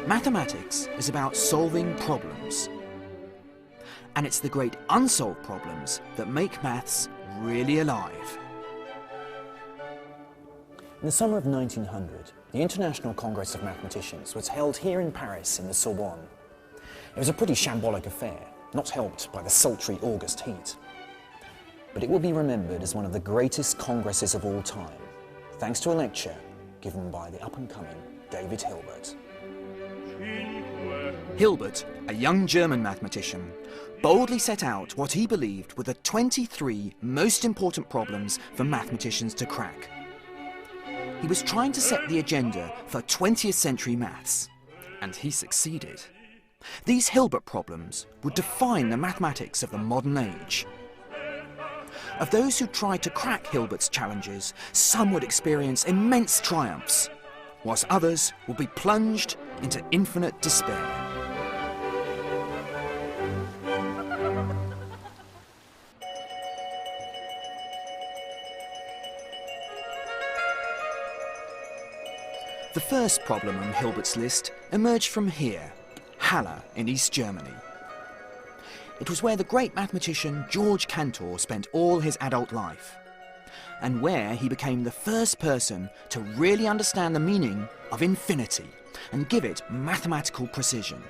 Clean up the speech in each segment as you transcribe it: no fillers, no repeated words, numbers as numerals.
Mathematics is about solving problems. And it's the great unsolved problems that make maths really alive. In the summer of 1900, the International Congress of Mathematicians was held here in Paris in the Sorbonne. It was a pretty shambolic affair, not helped by the sultry August heat. But it will be remembered as one of the greatest congresses of all time, thanks to a lecture given by the up-and-coming David Hilbert. Hilbert, a young German mathematician, boldly set out what he believed were the 23 most important problems for mathematicians to crack. He was trying to set the agenda for 20th century maths, and he succeeded. These Hilbert problems would define the mathematics of the modern age. Of those who tried to crack Hilbert's challenges, some would experience immense triumphs, whilst others would be plunged into infinite despair. The first problem on Hilbert's list emerged from here, Halle in East Germany. It was where the great mathematician George Cantor spent all his adult life, and where he became the first person to really understand the meaning of infinity and give it mathematical precision.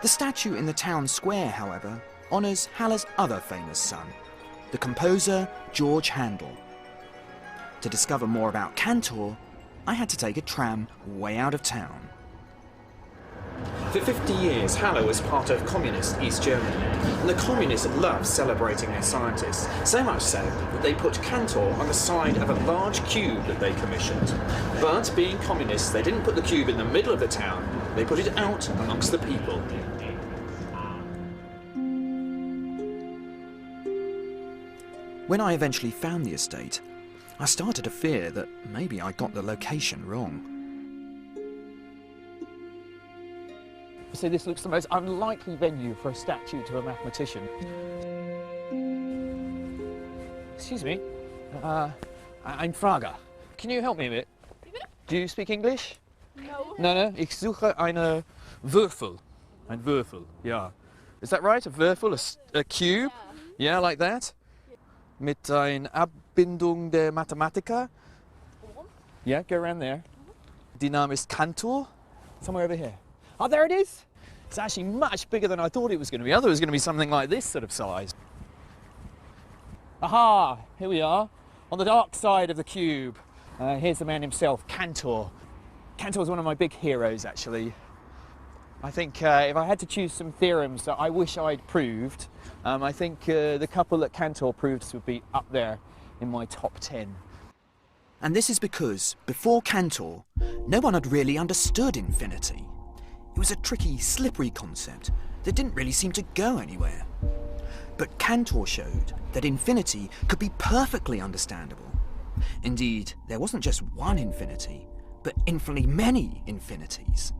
The statue in the town square, however, honours Halle's other famous son, the composer George Handel. To discover more about Cantor, I had to take a tram way out of town. For 50 years, Halle was part of communist East Germany, and the communists loved celebrating their scientists, so much so that they put Cantor on the side of a large cube that they commissioned. But being communists, they didn't put the cube in the middle of the town, they put it out amongst the people. When I eventually found the estate, I started to fear that maybe I got the location wrong. So this looks the most unlikely venue for a statue to a mathematician. Excuse me, ein Frage. Can you help me a bit? Do you speak English? No. No. Ich suche eine Würfel. Ein Würfel, yeah. Is that right? A Würfel, a cube? Yeah, like that? Mit ein Abbindung der Mathematiker? Yeah, go around there. Die Name ist Cantor. Somewhere over here. Oh, there it is! It's actually much bigger than I thought it was going to be. I thought it was going to be something like this sort of size. Aha! Here we are, on the dark side of the cube. Here's the man himself, Cantor. Cantor was one of my big heroes, actually. I think if I had to choose some theorems that I wish I'd proved, I think the couple that Cantor proved would be up there in my top 10. And this is because, before Cantor, no one had really understood infinity. It was a tricky, slippery concept that didn't really seem to go anywhere. But Cantor showed that infinity could be perfectly understandable. Indeed, there wasn't just one infinity, but infinitely many infinities.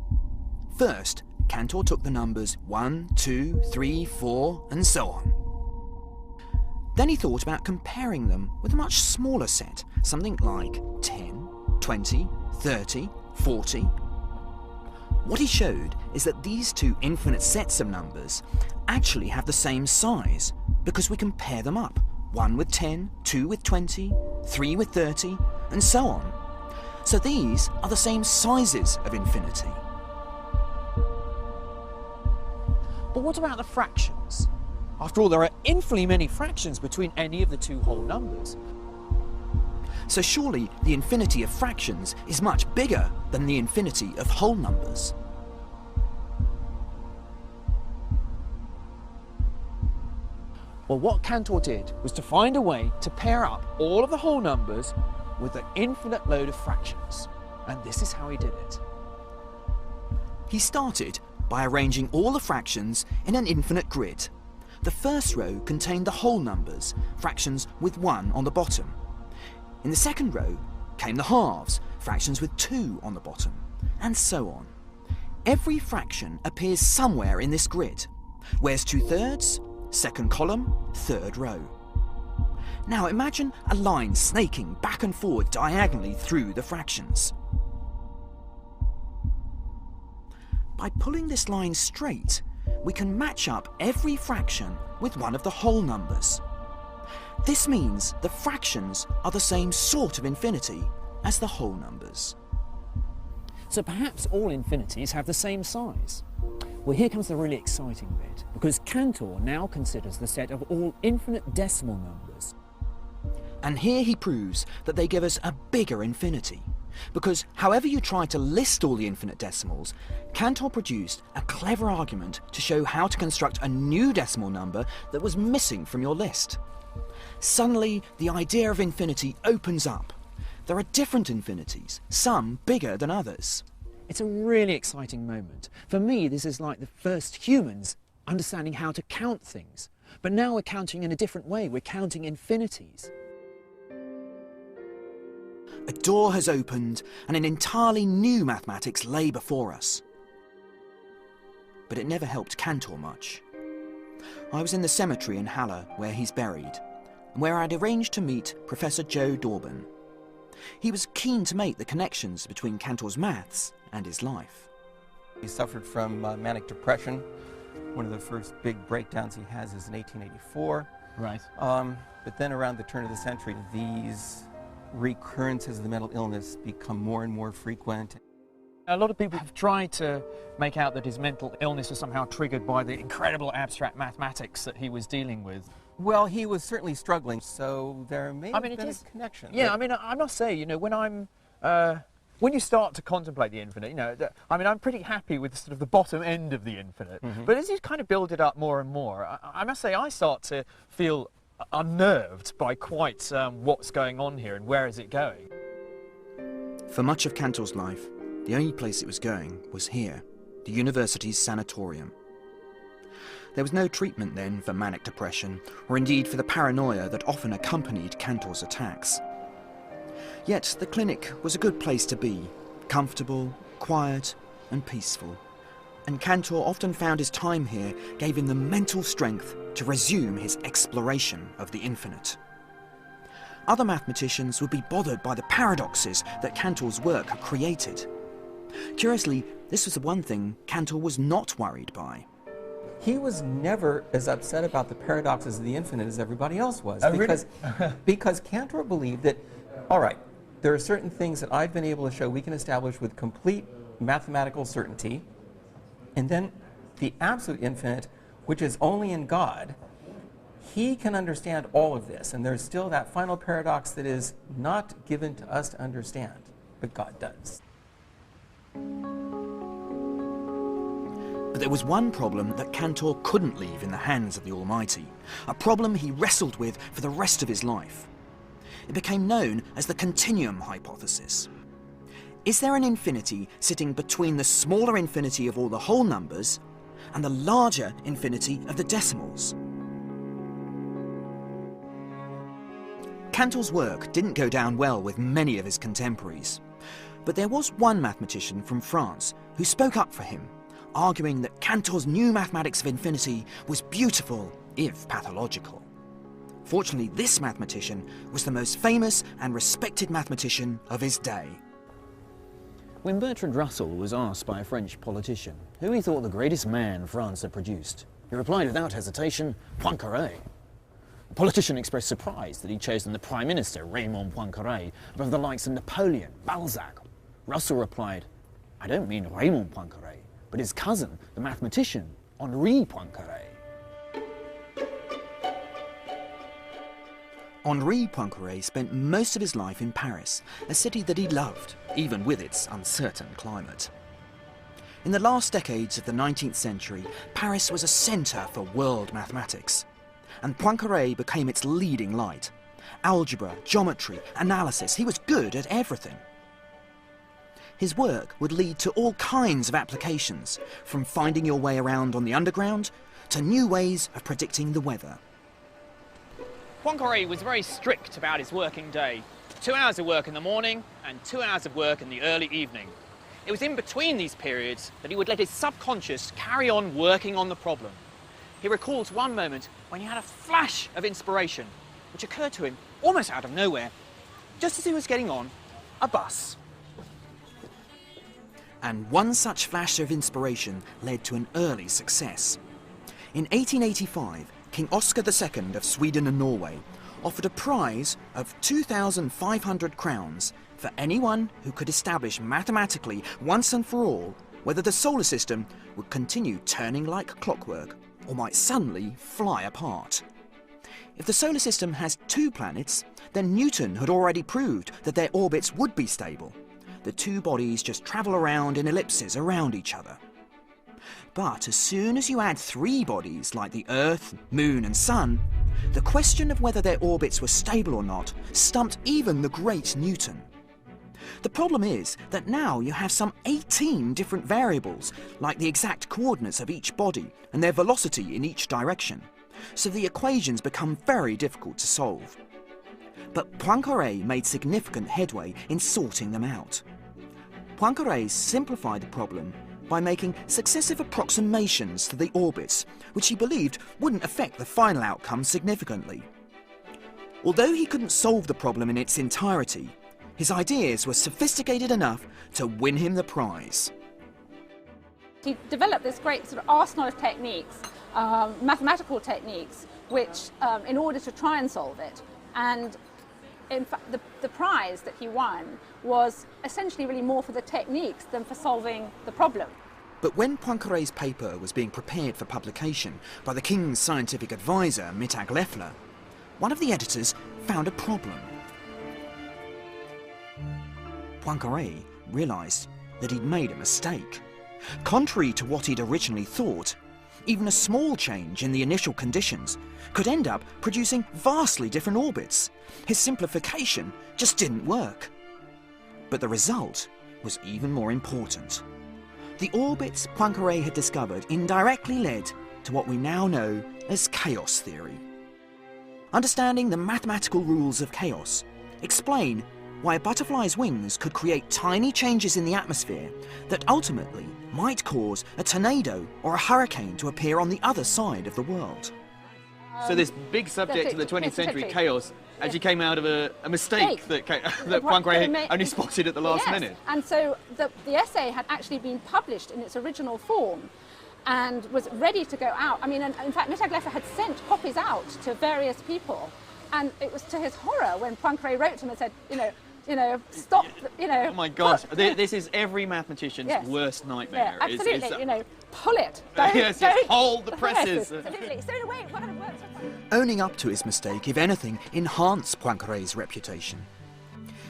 First, Cantor took the numbers 1, 2, 3, 4, and so on. Then he thought about comparing them with a much smaller set, something like 10, 20, 30, 40. What he showed is that these two infinite sets of numbers actually have the same size because we can pair them up, 1 with 10, 2 with 20, 3 with 30, and so on. So these are the same sizes of infinity. But what about the fractions? After all, there are infinitely many fractions between any of the two whole numbers. So surely the infinity of fractions is much bigger than the infinity of whole numbers. Well, what Cantor did was to find a way to pair up all of the whole numbers with an infinite load of fractions. And this is how he did it. He started by arranging all the fractions in an infinite grid. The first row contained the whole numbers, fractions with 1 on the bottom. In the second row came the halves, fractions with 2 on the bottom, and so on. Every fraction appears somewhere in this grid. Where's 2/3? Second column, third row. Now imagine a line snaking back and forward diagonally through the fractions. by pulling this line straight, we can match up every fraction with one of the whole numbers. This means the fractions are the same sort of infinity as the whole numbers. So perhaps all infinities have the same size. Well, here comes the really exciting bit, because Cantor now considers the set of all infinite decimal numbers. And here he proves that they give us a bigger infinity, because however you try to list all the infinite decimals, Cantor produced a clever argument to show how to construct a new decimal number that was missing from your list. Suddenly, the idea of infinity opens up. There are different infinities, some bigger than others. It's a really exciting moment. For me, this is like the first humans understanding how to count things. But now we're counting in a different way. We're counting infinities. A door has opened and an entirely new mathematics lay before us. But it never helped Cantor much. I was in the cemetery in Halle where he's buried, and where I'd arranged to meet Professor Joe Dorban. He was keen to make the connections between Cantor's maths and his life. He suffered from manic depression. One of the first big breakdowns he has is in 1884. Right. But then around the turn of the century, these recurrences of the mental illness become more and more frequent. A lot of people have tried to make out that his mental illness was somehow triggered by the incredible abstract mathematics that he was dealing with. Well, he was certainly struggling, so there may have been a connection. Yeah, I mean, I must say, you know, when you start to contemplate the infinite, you know, I'm pretty happy with sort of the bottom end of the infinite. Mm-hmm. But as you kind of build it up more and more, I must say I start to feel unnerved by quite what's going on here and where is it going. For much of Cantor's life, the only place it was going was here, the university's sanatorium. There was no treatment then for manic depression, or indeed for the paranoia that often accompanied Cantor's attacks. Yet the clinic was a good place to be, comfortable, quiet and peaceful. And Cantor often found his time here gave him the mental strength to resume his exploration of the infinite. Other mathematicians would be bothered by the paradoxes that Cantor's work had created. Curiously, this was the one thing Cantor was not worried by. He was never as upset about the paradoxes of the infinite as everybody else was. Because Cantor believed that, all right, there are certain things that I've been able to show we can establish with complete mathematical certainty, and then the absolute infinite, which is only in God, he can understand all of this, and there's still that final paradox that is not given to us to understand, but God does. But there was one problem that Cantor couldn't leave in the hands of the Almighty, a problem he wrestled with for the rest of his life. It became known as the continuum hypothesis. Is there an infinity sitting between the smaller infinity of all the whole numbers and the larger infinity of the decimals? Cantor's work didn't go down well with many of his contemporaries, but there was one mathematician from France who spoke up for him, arguing that Cantor's new mathematics of infinity was beautiful, if pathological. Fortunately, this mathematician was the most famous and respected mathematician of his day. When Bertrand Russell was asked by a French politician who he thought the greatest man France had produced, he replied without hesitation, Poincaré. The politician expressed surprise that he'd chosen the Prime Minister, Raymond Poincaré, above the likes of Napoleon, Balzac. Russell replied, I don't mean Raymond Poincaré, but his cousin, the mathematician, Henri Poincaré. Henri Poincaré spent most of his life in Paris, a city that he loved, even with its uncertain climate. In the last decades of the 19th century, Paris was a centre for world mathematics, and Poincaré became its leading light. Algebra, geometry, analysis, he was good at everything. His work would lead to all kinds of applications, from finding your way around on the underground to new ways of predicting the weather. Poincaré was very strict about his working day. 2 hours of work in the morning and 2 hours of work in the early evening. It was in between these periods that he would let his subconscious carry on working on the problem. He recalls one moment when he had a flash of inspiration, which occurred to him almost out of nowhere, just as he was getting on a bus. And one such flash of inspiration led to an early success. In 1885, King Oscar II of Sweden and Norway offered a prize of 2,500 crowns for anyone who could establish mathematically once and for all whether the solar system would continue turning like clockwork or might suddenly fly apart. If the solar system has 2 planets, then Newton had already proved that their orbits would be stable. The 2 bodies just travel around in ellipses around each other. But as soon as you add 3 bodies like the Earth, Moon and Sun, the question of whether their orbits were stable or not stumped even the great Newton. The problem is that now you have some 18 different variables, like the exact coordinates of each body and their velocity in each direction, so the equations become very difficult to solve. But Poincaré made significant headway in sorting them out. Poincaré simplified the problem by making successive approximations to the orbits, which he believed wouldn't affect the final outcome significantly. Although he couldn't solve the problem in its entirety, his ideas were sophisticated enough to win him the prize. He developed this great sort of arsenal of techniques, mathematical techniques, which in order to try and solve it. And in fact, the prize that he won was essentially really more for the techniques than for solving the problem. But when Poincaré's paper was being prepared for publication by the King's scientific advisor, Mittag-Leffler, one of the editors found a problem. Poincaré realised that he'd made a mistake. Contrary to what he'd originally thought, even a small change in the initial conditions could end up producing vastly different orbits. His simplification just didn't work. But the result was even more important. The orbits Poincaré had discovered indirectly led to what we now know as chaos theory. Understanding the mathematical rules of chaos explain why a butterfly's wings could create tiny changes in the atmosphere that ultimately might cause a tornado or a hurricane to appear on the other side of the world. So this big subject of the 20th century, chaos, actually came out of a mistake that Poincaré only spotted at the last minute. And so the essay had actually been published in its original form and was ready to go out. I mean, in fact, Mittag-Leffler had sent copies out to various people, and it was to his horror when Poincaré wrote to him and said, stop, Oh my gosh, this is every mathematician's worst nightmare. Yeah, absolutely, pull it. Yes, hold the presses. Yes, absolutely. So in a way, it works. Owning up to his mistake, if anything, enhanced Poincaré's reputation.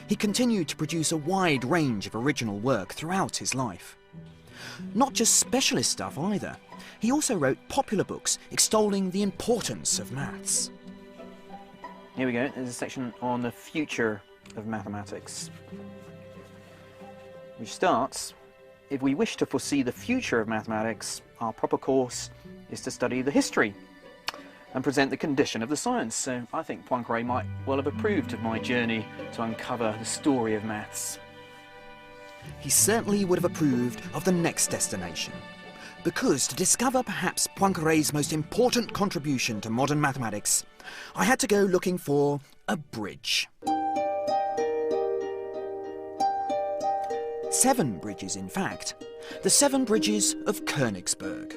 He continued to produce a wide range of original work throughout his life. Not just specialist stuff either. He also wrote popular books extolling the importance of maths. Here we go, there's a section on the future of mathematics, which starts, if we wish to foresee the future of mathematics, our proper course is to study the history and present the condition of the science. So I think Poincaré might well have approved of my journey to uncover the story of maths. He certainly would have approved of the next destination, because to discover perhaps Poincaré's most important contribution to modern mathematics, I had to go looking for a bridge. 7 bridges, in fact. The 7 bridges of Königsberg.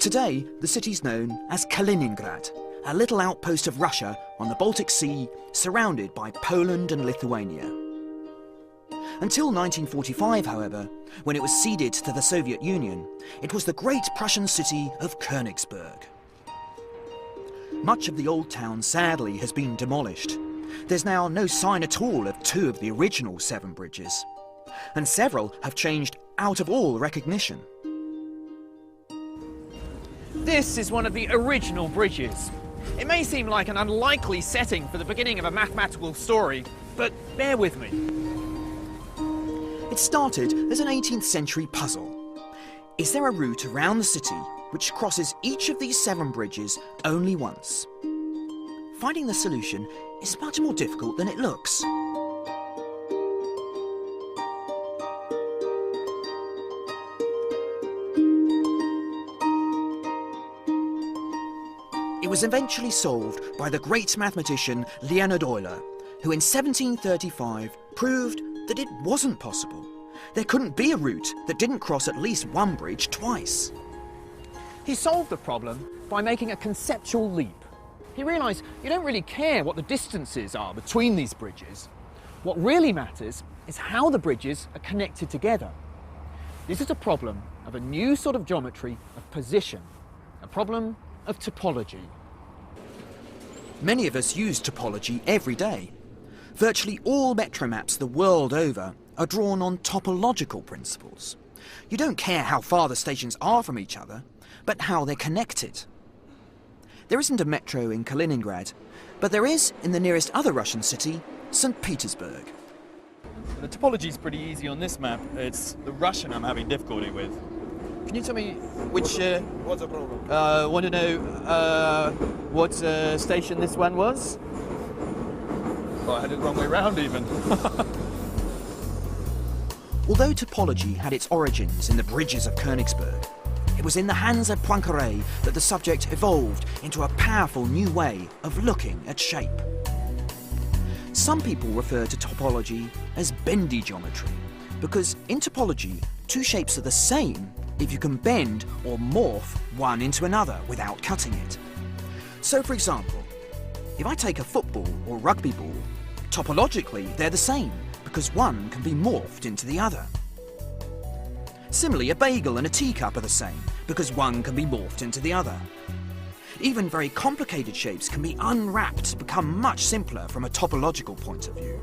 Today, the city's known as Kaliningrad, a little outpost of Russia on the Baltic Sea, surrounded by Poland and Lithuania. Until 1945, however, when it was ceded to the Soviet Union, it was the great Prussian city of Königsberg. Much of the old town, sadly, has been demolished. There's now no sign at all of 2 of the original 7 bridges, and several have changed out of all recognition. This is one of the original bridges. It may seem like an unlikely setting for the beginning of a mathematical story, but bear with me. It started as an 18th century puzzle. Is there a route around the city which crosses each of these 7 bridges only once? Finding the solution is much more difficult than it looks. It was eventually solved by the great mathematician Leonhard Euler, who in 1735 proved that it wasn't possible There couldn't be a route that didn't cross at least one bridge twice. He solved the problem by making a conceptual leap. He realised you don't really care what the distances are between these bridges. What really matters is how the bridges are connected together. This is a problem of a new sort of geometry of position, a problem of topology. Many of us use topology every day. Virtually all metro maps the world over are drawn on topological principles. You don't care how far the stations are from each other, but how they're connected. There isn't a metro in Kaliningrad, but there is in the nearest other Russian city, St. Petersburg. The topology is pretty easy on this map. It's the Russian I'm having difficulty with. Can you tell me which... What's the problem? Want to know what station this one was? Oh, I had it the wrong way round even. Although topology had its origins in the bridges of Königsberg, it was in the hands of Poincaré that the subject evolved into a powerful new way of looking at shape. Some people refer to topology as bendy geometry, because in topology, two shapes are the same if you can bend or morph one into another without cutting it. So for example, if I take a football or rugby ball, topologically they're the same because one can be morphed into the other. Similarly, a bagel and a teacup are the same because one can be morphed into the other. Even very complicated shapes can be unwrapped to become much simpler from a topological point of view.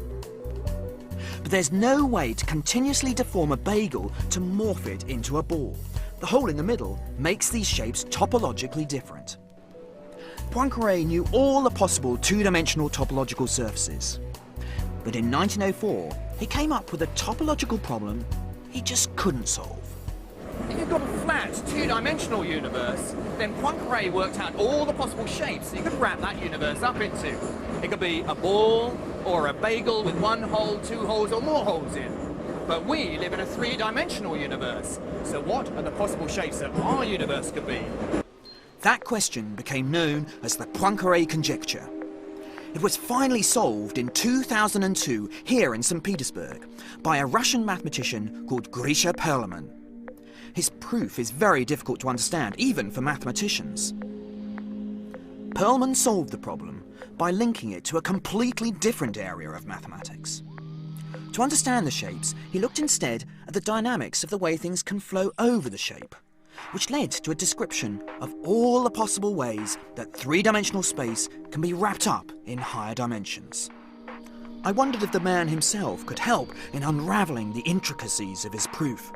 But there's no way to continuously deform a bagel to morph it into a ball. The hole in the middle makes these shapes topologically different. Poincaré knew all the possible two-dimensional topological surfaces. But in 1904, he came up with a topological problem he just couldn't solve. If you've got a flat, two-dimensional universe, then Poincaré worked out all the possible shapes you could wrap that universe up into. It could be a ball, or a bagel with one hole, two holes, or more holes in. But we live in a three-dimensional universe, so what are the possible shapes that our universe could be? That question became known as the Poincaré conjecture. It was finally solved in 2002 here in St. Petersburg by a Russian mathematician called Grisha Perelman. His proof is very difficult to understand, even for mathematicians. Perelman solved the problem by linking it to a completely different area of mathematics. To understand the shapes, he looked instead at the dynamics of the way things can flow over the shape, which led to a description of all the possible ways that three-dimensional space can be wrapped up in higher dimensions. I wondered if the man himself could help in unravelling the intricacies of his proof.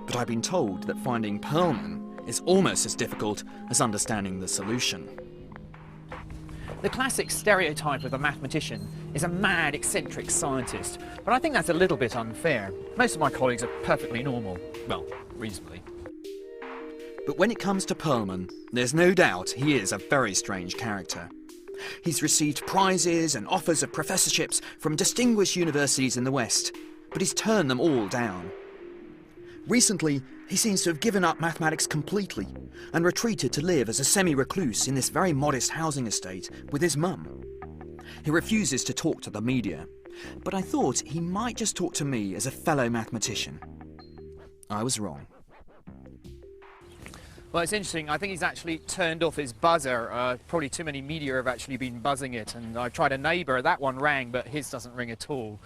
But I've been told that finding Perelman is almost as difficult as understanding the solution. The classic stereotype of a mathematician is a mad, eccentric scientist, but I think that's a little bit unfair. Most of my colleagues are perfectly normal. Well, reasonably. But when it comes to Perelman, there's no doubt he is a very strange character. He's received prizes and offers of professorships from distinguished universities in the West, but he's turned them all down. Recently, he seems to have given up mathematics completely and retreated to live as a semi-recluse in this very modest housing estate with his mum. He refuses to talk to the media, but I thought he might just talk to me as a fellow mathematician. I was wrong. Well, it's interesting. I think he's actually turned off his buzzer. Probably too many media have actually been buzzing it, and I tried a neighbour. That one rang, but his doesn't ring at all.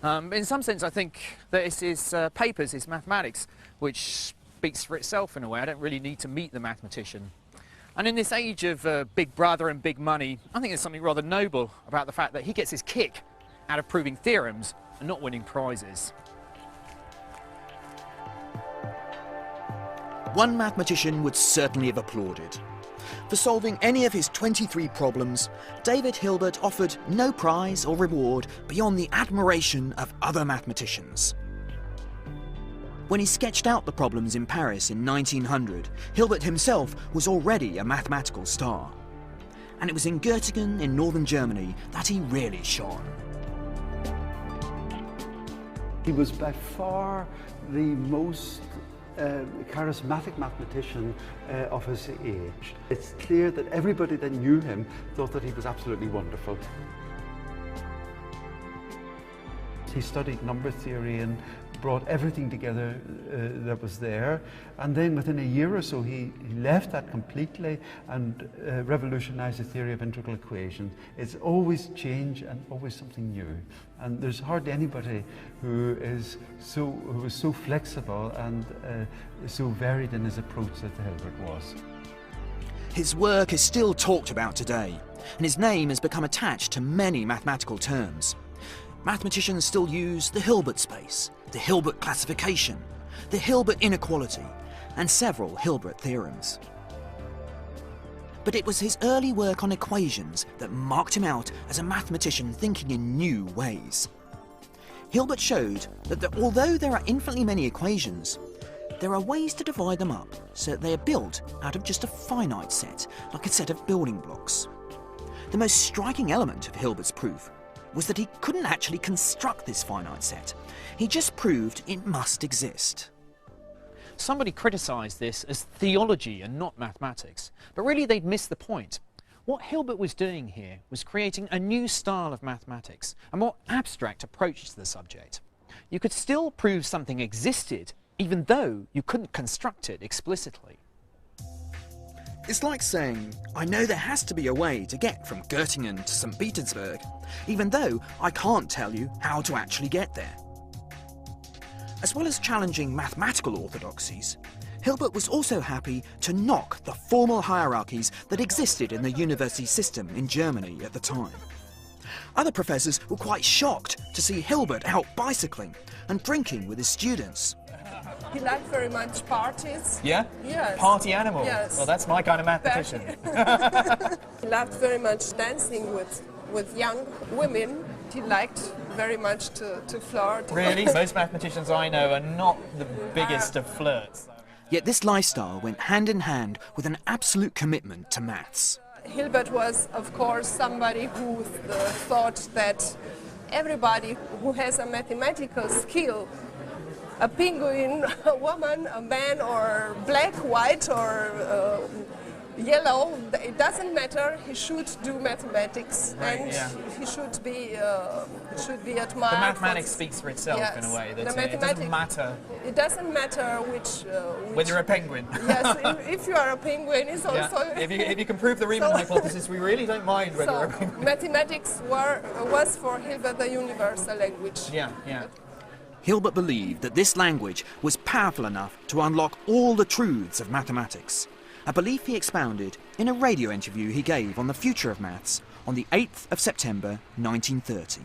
In some sense, I think that it's his papers, his mathematics, which speaks for itself in a way. I don't really need to meet the mathematician. And in this age of big brother and big money, I think there's something rather noble about the fact that he gets his kick out of proving theorems and not winning prizes. One mathematician would certainly have applauded. For solving any of his 23 problems, David Hilbert offered no prize or reward beyond the admiration of other mathematicians. When he sketched out the problems in Paris in 1900, Hilbert himself was already a mathematical star. And it was in Göttingen in northern Germany that he really shone. He was by far the most charismatic mathematician of his age. It's clear that everybody that knew him thought that he was absolutely wonderful. He studied number theory and brought everything together that was there, and then within a year or so he left that completely and revolutionized the theory of integral equations. It's always change and always something new, and there's hardly anybody who was so flexible and so varied in his approach that Hilbert was. His work is still talked about today, and his name has become attached to many mathematical terms. Mathematicians still use the Hilbert space, the Hilbert classification, the Hilbert inequality, and several Hilbert theorems. But it was his early work on equations that marked him out as a mathematician thinking in new ways. Hilbert showed that although there are infinitely many equations, there are ways to divide them up so that they are built out of just a finite set, like a set of building blocks. The most striking element of Hilbert's proof was that he couldn't actually construct this finite set. He just proved it must exist. Somebody criticised this as theology and not mathematics, but really they'd missed the point. What Hilbert was doing here was creating a new style of mathematics, a more abstract approach to the subject. You could still prove something existed, even though you couldn't construct it explicitly. It's like saying, I know there has to be a way to get from Göttingen to St. Petersburg, even though I can't tell you how to actually get there. As well as challenging mathematical orthodoxies, Hilbert was also happy to knock the formal hierarchies that existed in the university system in Germany at the time. Other professors were quite shocked to see Hilbert out bicycling and drinking with his students. He liked very much parties. Yeah? Yes. Party animal? Yes. Well, that's my kind of mathematician. He loved very much dancing with young women. He liked very much to flirt. Really? Most mathematicians I know are not the biggest of flirts. Yet this lifestyle went hand in hand with an absolute commitment to maths. Hilbert was, of course, somebody who thought that everybody who has a mathematical skill, a penguin, a woman, a man, or black, white, or yellow, it doesn't matter. He should do mathematics, right, and yeah. he should be admired. The mathematics speaks for itself, yes, in a way. That it doesn't matter. It doesn't matter which whether you're a penguin. Yes, if you are a penguin, it's also. Yeah. If you can prove the Riemann hypothesis, we really don't mind whether you're a penguin. Mathematics was for Hilbert the universal language. Yeah, yeah. Hilbert believed that this language was powerful enough to unlock all the truths of mathematics, a belief he expounded in a radio interview he gave on the future of maths on the 8th of September 1930.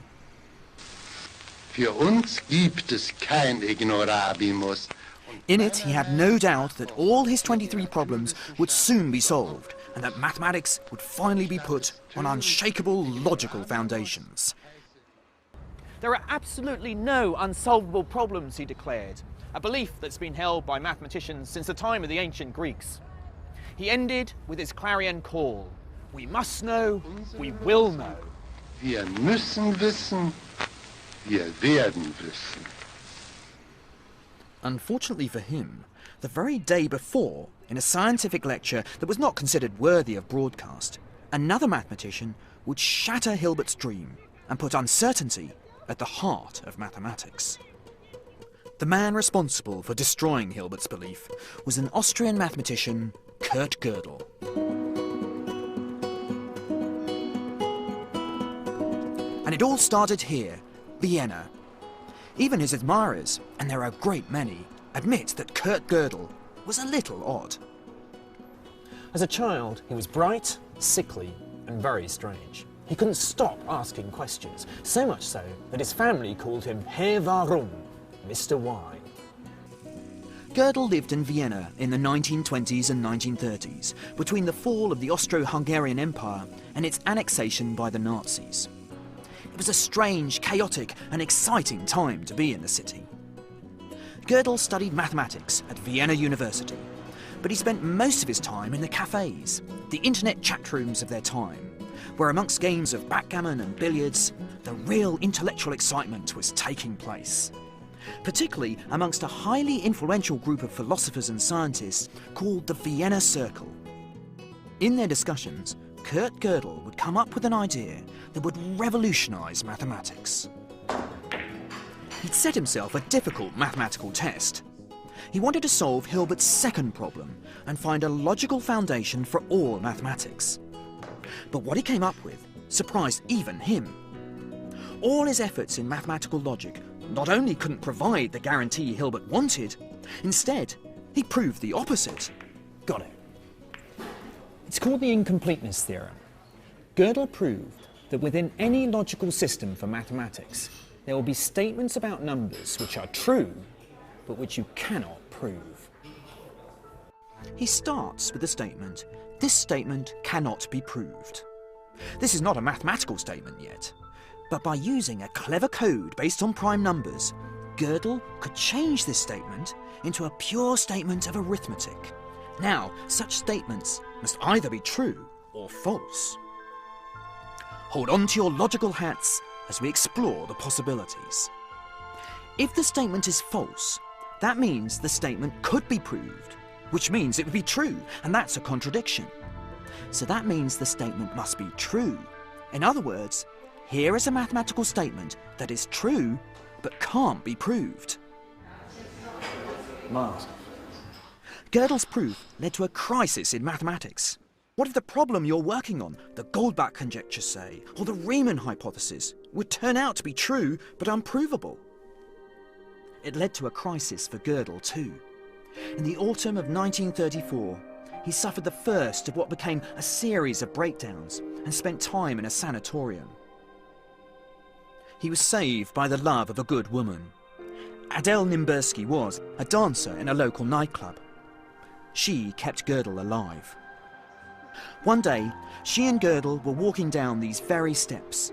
Für uns gibt es kein Ignorabimus. In it, he had no doubt that all his 23 problems would soon be solved and that mathematics would finally be put on unshakable logical foundations. There are absolutely no unsolvable problems, he declared, a belief that's been held by mathematicians since the time of the ancient Greeks. He ended with his clarion call. We must know, we will know. Wir müssen wissen, wir werden wissen. Unfortunately for him, the very day before, in a scientific lecture that was not considered worthy of broadcast, another mathematician would shatter Hilbert's dream and put uncertainty at the heart of mathematics. The man responsible for destroying Hilbert's belief was an Austrian mathematician, Kurt Gödel. And it all started here, Vienna. Even his admirers, and there are a great many, admit that Kurt Gödel was a little odd. As a child, he was bright, sickly, and very strange. He couldn't stop asking questions, so much so that his family called him Herr Warum, Mr. Why. Gödel lived in Vienna in the 1920s and 1930s, between the fall of the Austro-Hungarian Empire and its annexation by the Nazis. It was a strange, chaotic and exciting time to be in the city. Gödel studied mathematics at Vienna University, but he spent most of his time in the cafes, the internet chat rooms of their time, where amongst games of backgammon and billiards, the real intellectual excitement was taking place. Particularly amongst a highly influential group of philosophers and scientists called the Vienna Circle. In their discussions, Kurt Gödel would come up with an idea that would revolutionise mathematics. He'd set himself a difficult mathematical test. He wanted to solve Hilbert's second problem and find a logical foundation for all mathematics. But what he came up with surprised even him. All his efforts in mathematical logic not only couldn't provide the guarantee Hilbert wanted, instead, he proved the opposite. Got it. It's called the incompleteness theorem. Gödel proved that within any logical system for mathematics, there will be statements about numbers which are true, but which you cannot prove. He starts with the statement, this statement cannot be proved. This is not a mathematical statement yet, but by using a clever code based on prime numbers, Gödel could change this statement into a pure statement of arithmetic. Now, such statements must either be true or false. Hold on to your logical hats as we explore the possibilities. If the statement is false, that means the statement could be proved, which means it would be true, and that's a contradiction. So that means the statement must be true. In other words, here is a mathematical statement that is true, but can't be proved. Mars. Gödel's proof led to a crisis in mathematics. What if the problem you're working on, the Goldbach conjecture, say, or the Riemann hypothesis, would turn out to be true but unprovable? It led to a crisis for Gödel too. In the autumn of 1934, he suffered the first of what became a series of breakdowns and spent time in a sanatorium. He was saved by the love of a good woman. Adele Nimbersky was a dancer in a local nightclub. She kept Gödel alive. One day, she and Gödel were walking down these very steps.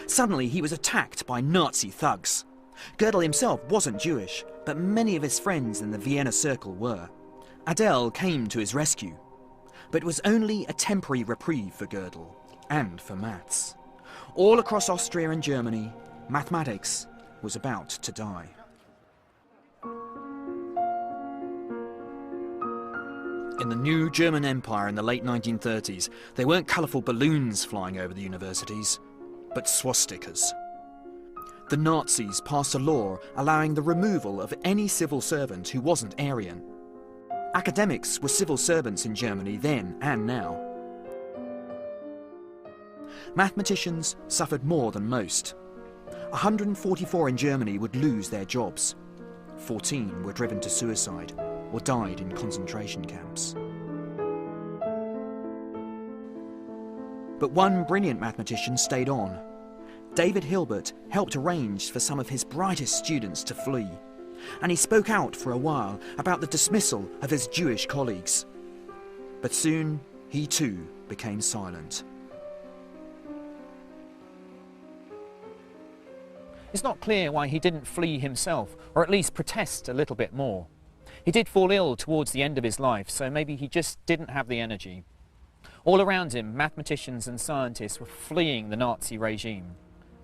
Suddenly, he was attacked by Nazi thugs. Gödel himself wasn't Jewish, but many of his friends in the Vienna Circle were. Adele came to his rescue. But it was only a temporary reprieve for Gödel, and for maths. All across Austria and Germany, mathematics was about to die. In the new German Empire in the late 1930s, there weren't colourful balloons flying over the universities, but swastikas. The Nazis passed a law allowing the removal of any civil servant who wasn't Aryan. Academics were civil servants in Germany then and now. Mathematicians suffered more than most. 144 in Germany would lose their jobs. 14 were driven to suicide or died in concentration camps. But one brilliant mathematician stayed on. David Hilbert helped arrange for some of his brightest students to flee, and he spoke out for a while about the dismissal of his Jewish colleagues. But soon, he too became silent. It's not clear why he didn't flee himself, or at least protest a little bit more. He did fall ill towards the end of his life, so maybe he just didn't have the energy. All around him, mathematicians and scientists were fleeing the Nazi regime,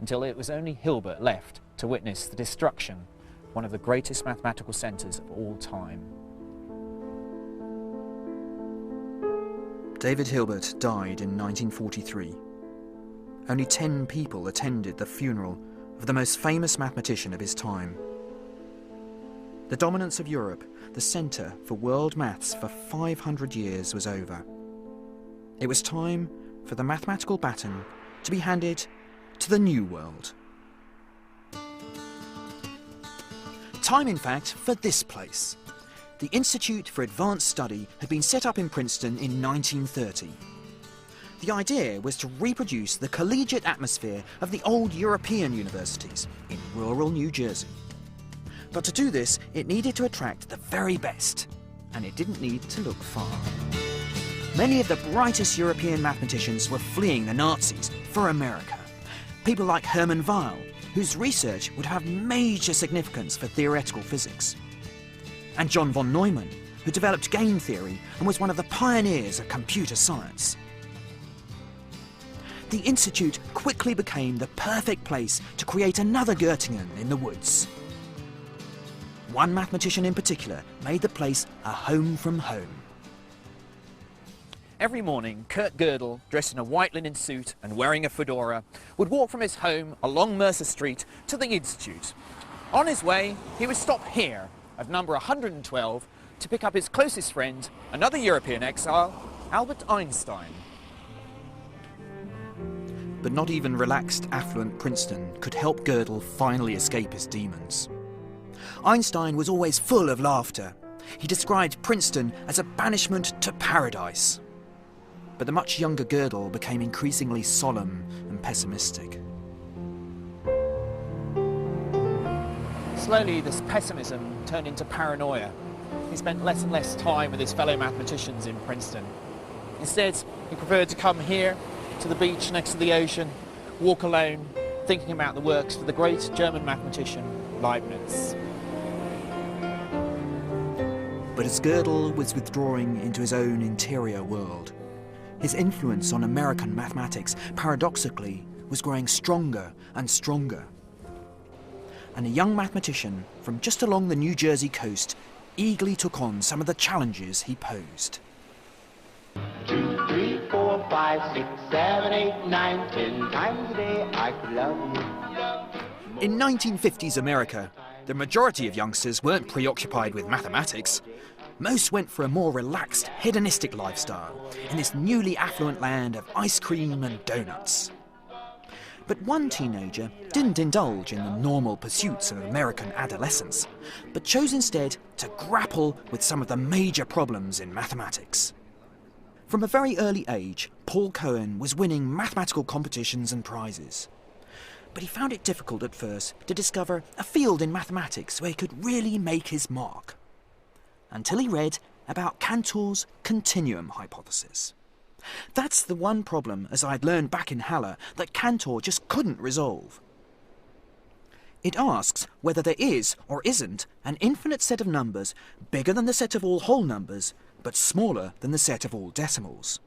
until it was only Hilbert left to witness the destruction of one of the greatest mathematical centres of all time. David Hilbert died in 1943. Only 10 people attended the funeral of the most famous mathematician of his time. The dominance of Europe, the centre for world maths for 500 years, was over. It was time for the mathematical baton to be handed to the new world. Time, in fact, for this place. The Institute for Advanced Study had been set up in Princeton in 1930. The idea was to reproduce the collegiate atmosphere of the old European universities in rural New Jersey. But to do this, it needed to attract the very best, and it didn't need to look far. Many of the brightest European mathematicians were fleeing the Nazis for America. People like Hermann Weyl, whose research would have major significance for theoretical physics. And John von Neumann, who developed game theory and was one of the pioneers of computer science. The Institute quickly became the perfect place to create another Göttingen in the woods. One mathematician in particular made the place a home from home. Every morning, Kurt Gödel, dressed in a white linen suit and wearing a fedora, would walk from his home along Mercer Street to the Institute. On his way, he would stop here at number 112 to pick up his closest friend, another European exile, Albert Einstein. But not even relaxed, affluent Princeton could help Gödel finally escape his demons. Einstein was always full of laughter. He described Princeton as a banishment to paradise. But the much younger Gödel became increasingly solemn and pessimistic. Slowly, this pessimism turned into paranoia. He spent less and less time with his fellow mathematicians in Princeton. Instead, he preferred to come here, to the beach next to the ocean, walk alone, thinking about the works of the great German mathematician, Leibniz. But as Gödel was withdrawing into his own interior world, his influence on American mathematics, paradoxically, was growing stronger and stronger. And a young mathematician from just along the New Jersey coast eagerly took on some of the challenges he posed. 2, 3, 4, 5, 6, 7, 8, 9, 10 times a day I could love you. In 1950s America, the majority of youngsters weren't preoccupied with mathematics. Most went for a more relaxed, hedonistic lifestyle in this newly affluent land of ice cream and donuts. But one teenager didn't indulge in the normal pursuits of American adolescence, but chose instead to grapple with some of the major problems in mathematics. From a very early age, Paul Cohen was winning mathematical competitions and prizes. But he found it difficult at first to discover a field in mathematics where he could really make his mark. Until he read about Cantor's continuum hypothesis. That's the one problem, as I'd learned back in Halle, that Cantor just couldn't resolve. It asks whether there is or isn't an infinite set of numbers bigger than the set of all whole numbers, but smaller than the set of all decimals.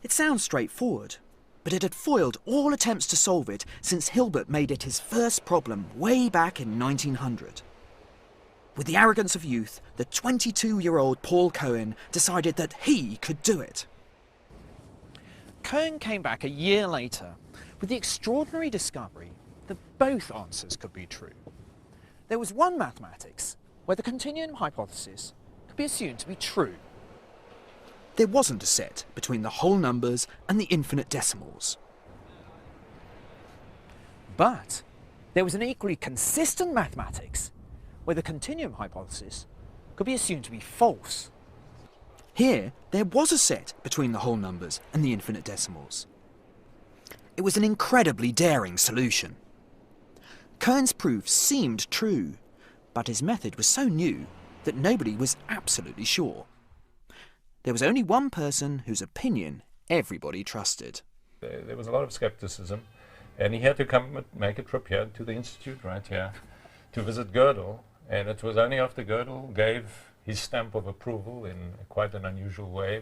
It sounds straightforward, but it had foiled all attempts to solve it since Hilbert made it his first problem way back in 1900. With the arrogance of youth, the 22-year-old Paul Cohen decided that he could do it. Cohen came back a year later with the extraordinary discovery that both answers could be true. There was one mathematics where the continuum hypothesis could be assumed to be true. There wasn't a set between the whole numbers and the infinite decimals. But there was an equally consistent mathematics where the continuum hypothesis could be assumed to be false. Here, there was a set between the whole numbers and the infinite decimals. It was an incredibly daring solution. Cohen's proof seemed true, but his method was so new that nobody was absolutely sure. There was only one person whose opinion everybody trusted. There was a lot of skepticism, and he had to come and make a trip here to the institute right here to visit Gödel, and it was only after Gödel gave his stamp of approval in quite an unusual way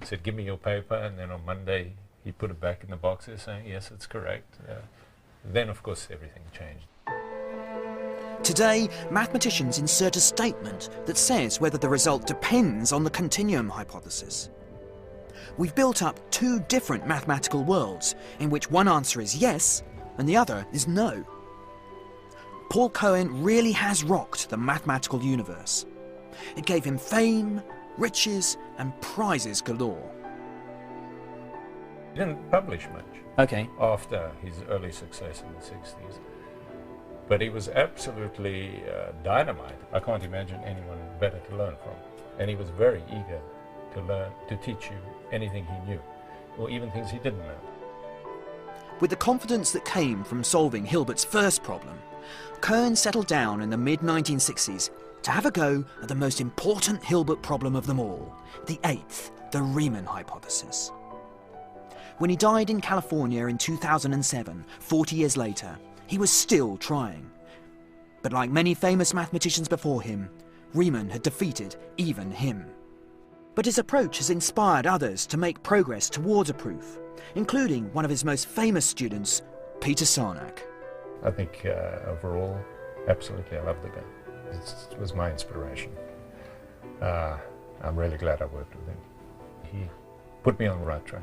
said, give me your paper, and then on Monday he put it back in the boxes saying, yes, it's correct. Then, of course, everything changed. Today, mathematicians insert a statement that says whether the result depends on the continuum hypothesis. We've built up two different mathematical worlds in which one answer is yes and the other is no. Paul Cohen really has rocked the mathematical universe. It gave him fame, riches, and prizes galore. He didn't publish much after his early success in the 60s. But he was absolutely dynamite. I can't imagine anyone better to learn from. And he was very eager to learn, to teach you anything he knew, or even things he didn't know. With the confidence that came from solving Hilbert's first problem, Cohen settled down in the mid-1960s to have a go at the most important Hilbert problem of them all, the eighth, the Riemann hypothesis. When he died in California in 2007, 40 years later, he was still trying. But like many famous mathematicians before him, Riemann had defeated even him. But his approach has inspired others to make progress towards a proof, including one of his most famous students, Peter Sarnak. I think overall, absolutely, I love the guy. It was my inspiration. I'm really glad I worked with him. He put me on the right track.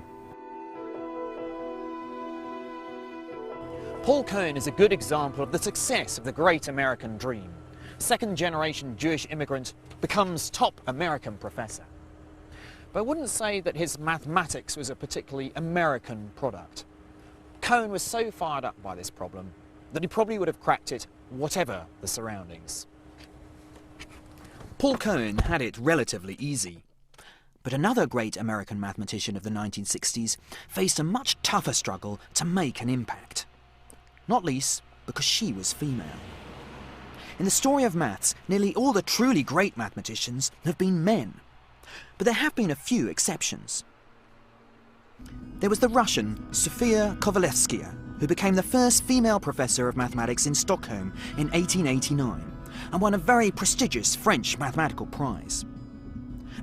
Paul Cohen is a good example of the success of the great American dream. Second-generation Jewish immigrant becomes top American professor. But I wouldn't say that his mathematics was a particularly American product. Cohen was so fired up by this problem that he probably would have cracked it whatever the surroundings. Paul Cohen had it relatively easy. But another great American mathematician of the 1960s faced a much tougher struggle to make an impact. Not least because she was female. In the story of maths, nearly all the truly great mathematicians have been men. But there have been a few exceptions. There was the Russian Sofia Kovalevskaya, who became the first female professor of mathematics in Stockholm in 1889 and won a very prestigious French mathematical prize.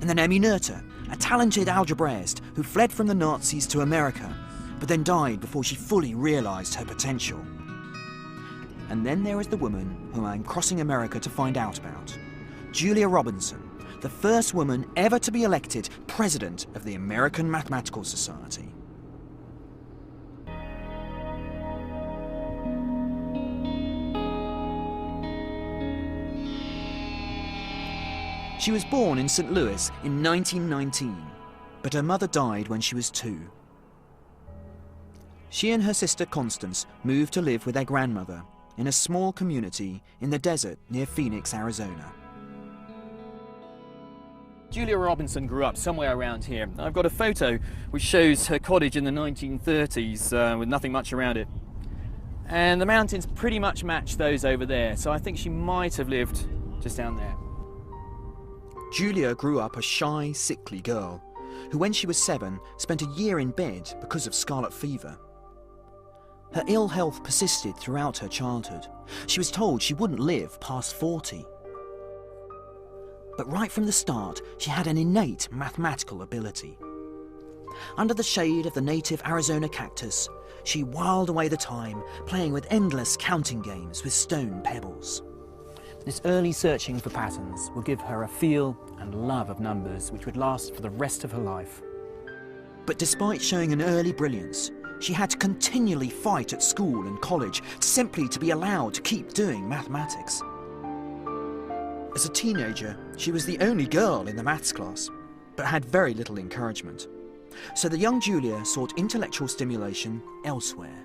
And then Emmy Noether, a talented algebraist who fled from the Nazis to America, but then died before she fully realised her potential. And then there is the woman whom I'm crossing America to find out about, Julia Robinson, the first woman ever to be elected president of the American Mathematical Society. She was born in St. Louis in 1919, but her mother died when she was 2. She and her sister Constance moved to live with their grandmother in a small community in the desert near Phoenix, Arizona. Julia Robinson grew up somewhere around here. I've got a photo which shows her cottage in the 1930s with nothing much around it. And the mountains pretty much match those over there, so I think she might have lived just down there. Julia grew up a shy, sickly girl, who when she was 7 spent a year in bed because of scarlet fever. Her ill health persisted throughout her childhood. She was told she wouldn't live past 40. But right from the start, she had an innate mathematical ability. Under the shade of the native Arizona cactus, she whiled away the time playing with endless counting games with stone pebbles. This early searching for patterns would give her a feel and love of numbers which would last for the rest of her life. But despite showing an early brilliance, she had to continually fight at school and college simply to be allowed to keep doing mathematics. As a teenager, she was the only girl in the maths class, but had very little encouragement. So the young Julia sought intellectual stimulation elsewhere.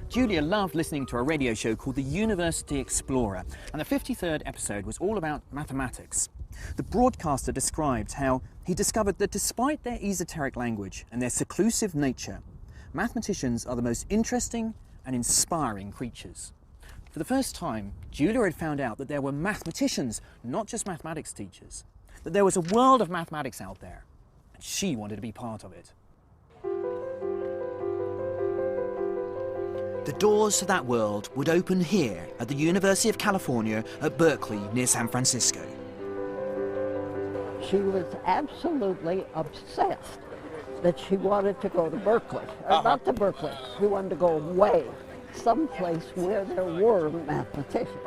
Julia loved listening to a radio show called The University Explorer, and the 53rd episode was all about mathematics. The broadcaster described how he discovered that despite their esoteric language and their seclusive nature, mathematicians are the most interesting and inspiring creatures. For the first time, Julia had found out that there were mathematicians, not just mathematics teachers, that there was a world of mathematics out there, and she wanted to be part of it. The doors to that world would open here at the University of California at Berkeley near San Francisco. She was absolutely obsessed that she wanted to go to Berkeley, or not to Berkeley, she wanted to go away, someplace where there were mathematicians.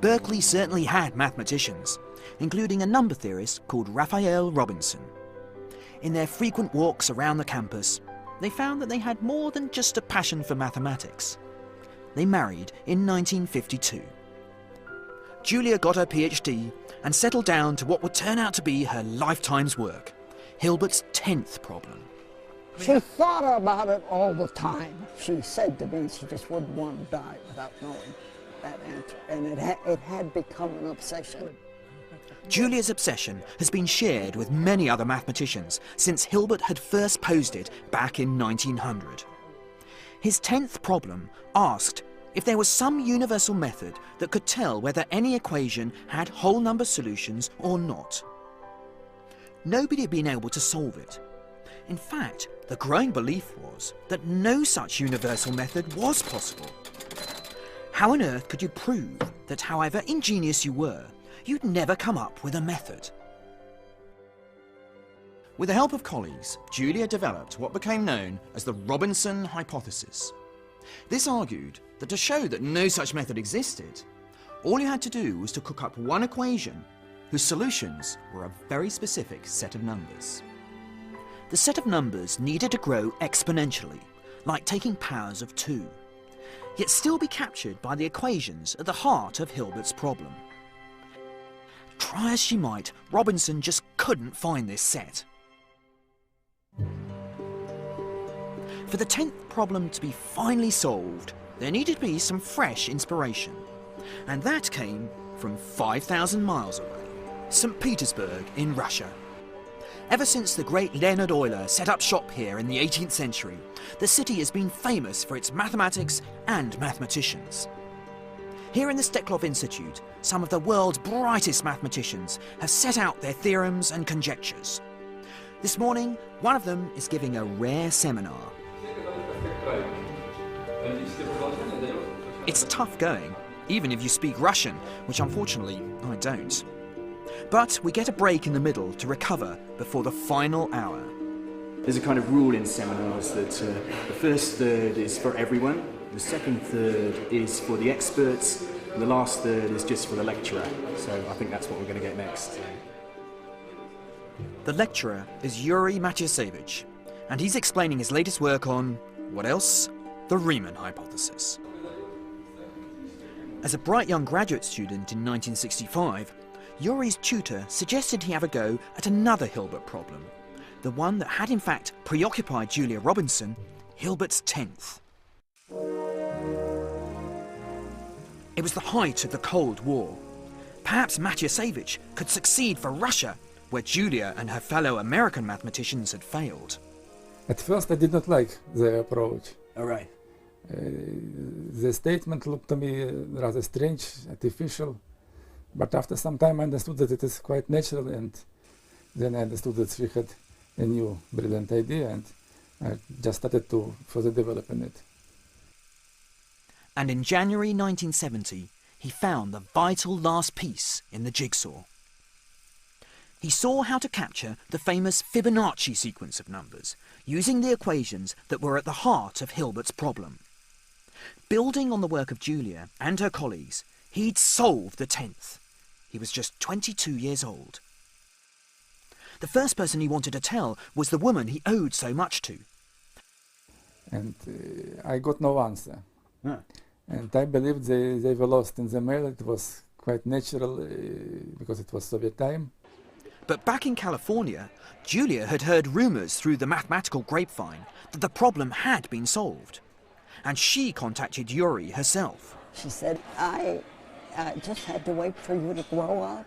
Berkeley certainly had mathematicians, including a number theorist called Raphael Robinson. In their frequent walks around the campus, they found that they had more than just a passion for mathematics. They married in 1952. Julia got her PhD and settled down to what would turn out to be her lifetime's work, Hilbert's 10th problem. She thought about it all the time. She said to me she just wouldn't want to die without knowing that answer, and it had become an obsession. Julia's obsession has been shared with many other mathematicians since Hilbert had first posed it back in 1900. His 10th problem asked if there was some universal method that could tell whether any equation had whole number solutions or not. Nobody had been able to solve it. In fact, the growing belief was that no such universal method was possible. How on earth could you prove that however ingenious you were, you'd never come up with a method? With the help of colleagues, Julia developed what became known as the Robinson hypothesis. This argued that to show that no such method existed, all you had to do was to cook up one equation whose solutions were a very specific set of numbers. The set of numbers needed to grow exponentially, like taking powers of 2, yet still be captured by the equations at the heart of Hilbert's problem. Try as she might, Robinson just couldn't find this set. For the 10th problem to be finally solved, there needed to be some fresh inspiration. And that came from 5,000 miles away, St. Petersburg in Russia. Ever since the great Leonhard Euler set up shop here in the 18th century, the city has been famous for its mathematics and mathematicians. Here in the Steklov Institute, some of the world's brightest mathematicians have set out their theorems and conjectures. This morning, one of them is giving a rare seminar. It's tough going, even if you speak Russian, which unfortunately I don't. But we get a break in the middle to recover before the final hour. There's a kind of rule in seminars that the first third is for everyone, the second third is for the experts, and the last third is just for the lecturer. So I think that's what we're going to get next. The lecturer is Yuri Matyasevich, and he's explaining his latest work on, what else? The Riemann hypothesis. As a bright young graduate student in 1965, Yuri's tutor suggested he have a go at another Hilbert problem, the one that had in fact preoccupied Julia Robinson, Hilbert's 10th. It was the height of the Cold War. Perhaps Matyasevich could succeed for Russia, where Julia and her fellow American mathematicians had failed. At first I did not like the approach. All right. The statement looked to me rather strange, artificial, but after some time I understood that it is quite natural, and then I understood that she had a new brilliant idea, and I just started to further develop in it. And in January 1970, he found the vital last piece in the jigsaw. He saw how to capture the famous Fibonacci sequence of numbers, using the equations that were at the heart of Hilbert's problem. Building on the work of Julia and her colleagues, he'd solved the 10th. He was just 22 years old. The first person he wanted to tell was the woman he owed so much to. And I got no answer. Ah. And I believed they were lost in the mail. It was quite natural because it was Soviet time. But back in California, Julia had heard rumours through the mathematical grapevine that the problem had been solved. And she contacted Yuri herself. She said, I just had to wait for you to grow up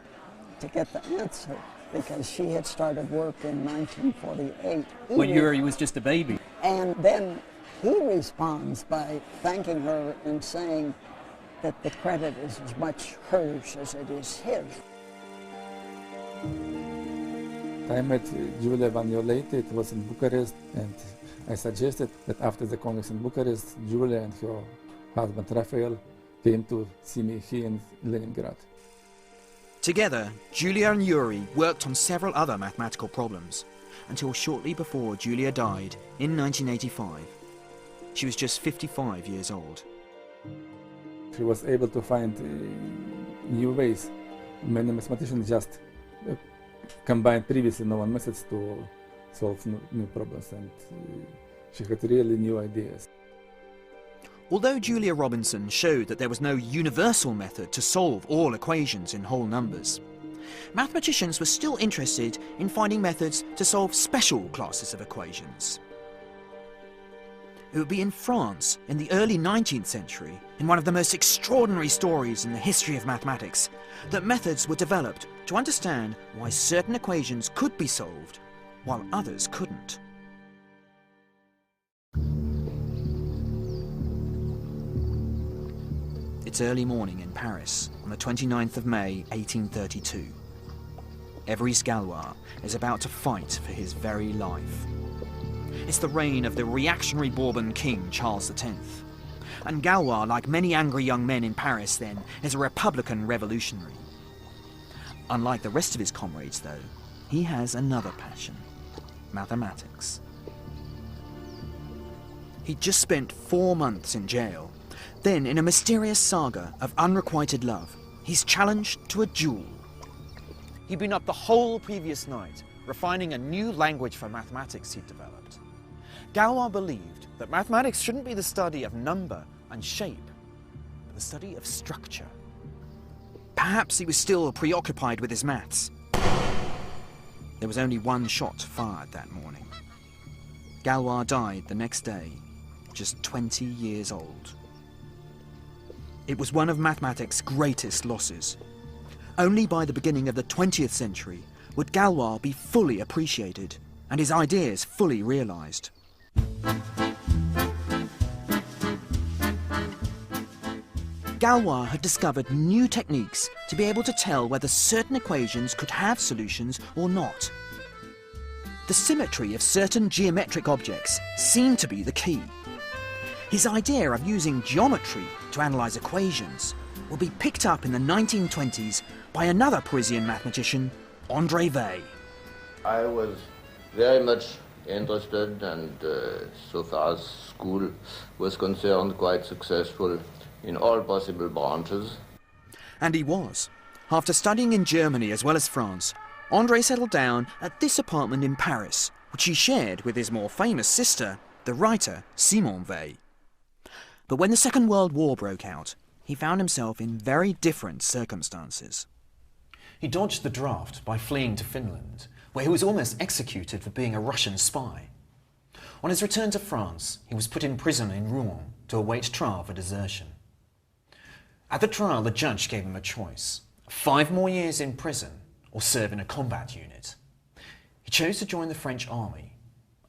to get the answer, because she had started work in 1948. When Yuri was just a baby. And then he responds by thanking her and saying that the credit is as much hers as it is his. I met Julia 1 year later. It was in Bucharest, and I suggested that after the Congress in Bucharest, Julia and her husband Raphael came to see me here in Leningrad. Together, Julia and Yuri worked on several other mathematical problems, until shortly before Julia died in 1985. She was just 55 years old. She was able to find new ways. Many mathematicians just combined previously known methods to solve new problems, and she had really new ideas. Although Julia Robinson showed that there was no universal method to solve all equations in whole numbers, mathematicians were still interested in finding methods to solve special classes of equations. It would be in France in the early 19th century, in one of the most extraordinary stories in the history of mathematics, that methods were developed to understand why certain equations could be solved while others couldn't. It's early morning in Paris on the 29th of May 1832. Every Galois is about to fight for his very life. It's the reign of the reactionary Bourbon king Charles X. And Galois, like many angry young men in Paris then, is a republican revolutionary. Unlike the rest of his comrades though, he has another passion: mathematics. He'd just spent 4 months in jail. Then, in a mysterious saga of unrequited love, he's challenged to a duel. He'd been up the whole previous night, refining a new language for mathematics he'd developed. Galois believed that mathematics shouldn't be the study of number and shape, but the study of structure. Perhaps he was still preoccupied with his maths. There was only one shot fired that morning. Galois died the next day, just 20 years old. It was one of mathematics' greatest losses. Only by the beginning of the 20th century would Galois be fully appreciated and his ideas fully realised. Galois had discovered new techniques to be able to tell whether certain equations could have solutions or not. The symmetry of certain geometric objects seemed to be the key. His idea of using geometry to analyse equations will be picked up in the 1920s by another Parisian mathematician, André Weil. I was very much interested and, so far as school was concerned, quite successful in all possible branches. And he was. After studying in Germany as well as France, André settled down at this apartment in Paris, which he shared with his more famous sister, the writer Simone Weil. But when the Second World War broke out, he found himself in very different circumstances. He dodged the draft by fleeing to Finland, where he was almost executed for being a Russian spy. On his return to France, he was put in prison in Rouen to await trial for desertion. At the trial, the judge gave him a choice: 5 more years in prison or serve in a combat unit. He chose to join the French army,